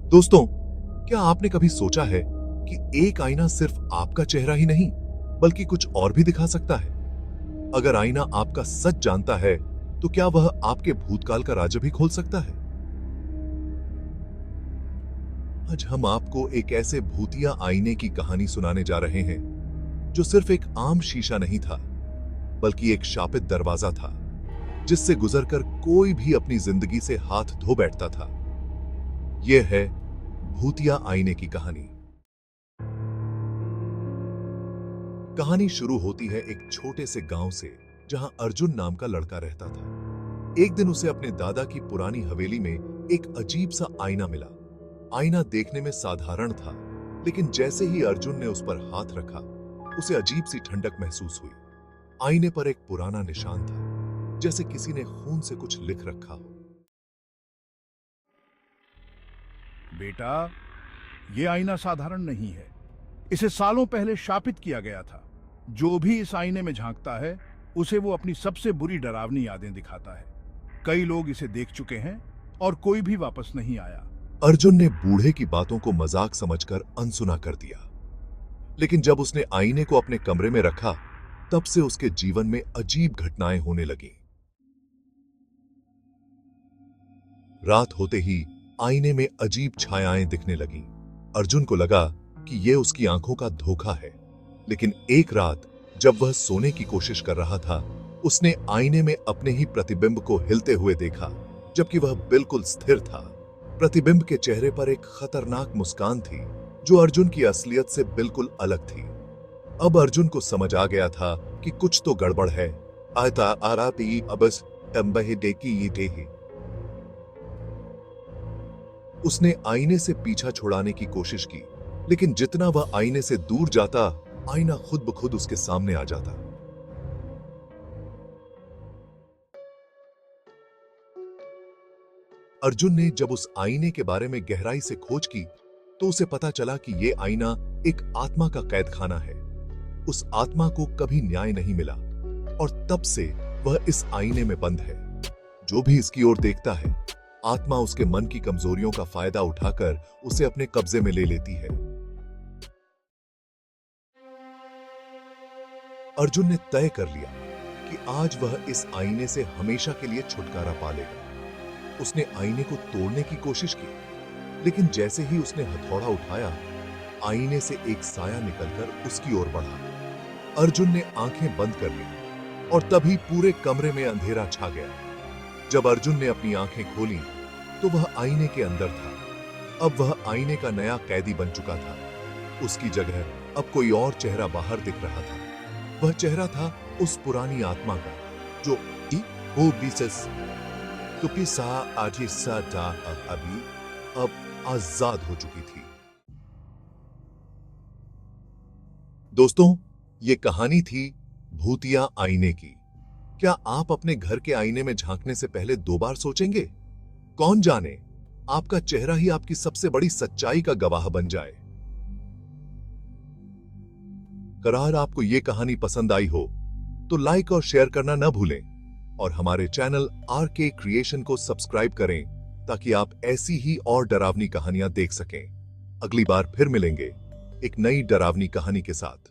दोस्तों, क्या आपने कभी सोचा है कि एक आईना सिर्फ आपका चेहरा ही नहीं बल्कि कुछ और भी दिखा सकता है? अगर आईना आपका सच जानता है तो क्या वह आपके भूतकाल का राज भी खोल सकता है? आज हम आपको एक ऐसे भूतिया आईने की कहानी सुनाने जा रहे हैं जो सिर्फ एक आम शीशा नहीं था बल्कि एक शापित दरवाजा था जिससे गुजरकर कोई भी अपनी जिंदगी से हाथ धो बैठता था। यह है भूतिया आईने की कहानी। कहानी शुरू होती है एक छोटे से गांव से जहां अर्जुन नाम का लड़का रहता था। एक दिन उसे अपने दादा की पुरानी हवेली में एक अजीब सा आईना मिला। आईना देखने में साधारण था, लेकिन जैसे ही अर्जुन ने उस पर हाथ रखा उसे अजीब सी ठंडक महसूस हुई। आईने पर एक पुराना निशान था, जैसे किसी ने खून से कुछ लिख रखा हो। बेटा, यह आईना साधारण नहीं है। इसे सालों पहले शापित किया गया था। जो भी इस आईने में झांकता है उसे वो अपनी सबसे बुरी डरावनी यादें दिखाता है। कई लोग इसे देख चुके हैं और कोई भी वापस नहीं आया। अर्जुन ने बूढ़े की बातों को मजाक समझकर अनसुना कर दिया, लेकिन जब उसने आईने को अपने कमरे में रखा तब से उसके जीवन में अजीब घटनाएं होने लगी। रात होते ही आईने में अजीब छायाएं दिखने लगी। अर्जुन को लगा कि यह उसकी आंखों का धोखा है, लेकिन एक रात जब वह सोने की कोशिश कर रहा था उसने आईने में अपने ही प्रतिबिंब को हिलते हुए देखा, जबकि वह बिल्कुल स्थिर था। प्रतिबिंब के चेहरे पर एक खतरनाक मुस्कान थी जो अर्जुन की असलियत से बिल्कुल अलग थी। अब अर्जुन को समझ आ गया था कि कुछ तो गड़बड़ है। आता आराती अबस तंबहे देखी ये देही। उसने आईने से पीछा छुड़ाने की कोशिश की, लेकिन जितना वह आईने से दूर जाता आईना खुद ब खुद उसके सामने आ जाता। अर्जुन ने जब उस आईने के बारे में गहराई से खोज की तो उसे पता चला कि यह आईना एक आत्मा का कैदखाना है। उस आत्मा को कभी न्याय नहीं मिला और तब से वह इस आईने में बंद है। जो भी इसकी ओर देखता है, आत्मा उसके मन की कमजोरियों का फायदा उठाकर उसे अपने कब्जे में ले लेती है। अर्जुन ने तय कर लिया कि आज वह इस आईने से हमेशा के लिए छुटकारा पा लेगा। उसने आईने को तोड़ने की कोशिश की, लेकिन जैसे ही उसने हथौड़ा उठाया आईने से एक साया निकलकर उसकी ओर बढ़ा। अर्जुन ने आंखें बंद कर ली और तभी पूरे कमरे में अंधेरा छा गया। जब अर्जुन ने अपनी आंखें खोली तो वह आईने के अंदर था। अब वह आईने का नया कैदी बन चुका था। उसकी जगह अब कोई और चेहरा बाहर दिख रहा था। वह चेहरा था उस पुरानी आत्मा का जो अभी अब आजाद हो चुकी थी। दोस्तों, ये कहानी थी भूतिया आईने की। क्या आप अपने घर के आईने में झांकने से पहले 2 बार सोचेंगे? कौन जाने, आपका चेहरा ही आपकी सबसे बड़ी सच्चाई का गवाह बन जाए। अगर आपको यह कहानी पसंद आई हो तो लाइक और शेयर करना न भूलें और हमारे चैनल आरके क्रिएशन को सब्सक्राइब करें ताकि आप ऐसी ही और डरावनी कहानियां देख सकें। अगली बार फिर मिलेंगे एक नई डरावनी कहानी के साथ।